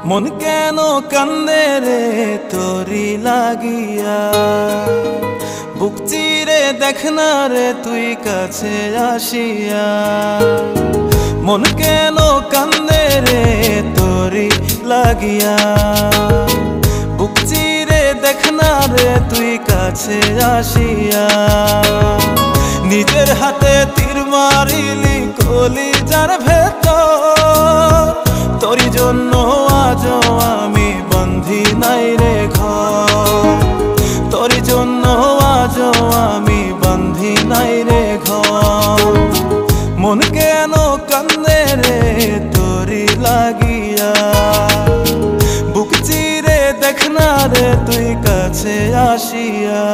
মন কেন কান্দে রে তোরি লাগিয়া, বুক চিরে দেখ না রে তুই কাছে আসিয়া। মন কেন কান্দে রে তোরি লাগিয়া, বুক চিরে দেখ না রে তুই কাছে আসিয়া। নিজের হাতে তীর মারিলি কলিজার ভেতর, তোরি জন্য আজও আমি বন্ধি নাই রে ঘর, তোরি জন্য আজও আমি বন্ধি নাই রে ঘর। মন কেন কান্দে রে তোরি লাগিয়া, বুক চিরে দেখ না রে তুই কাছে আসিয়া।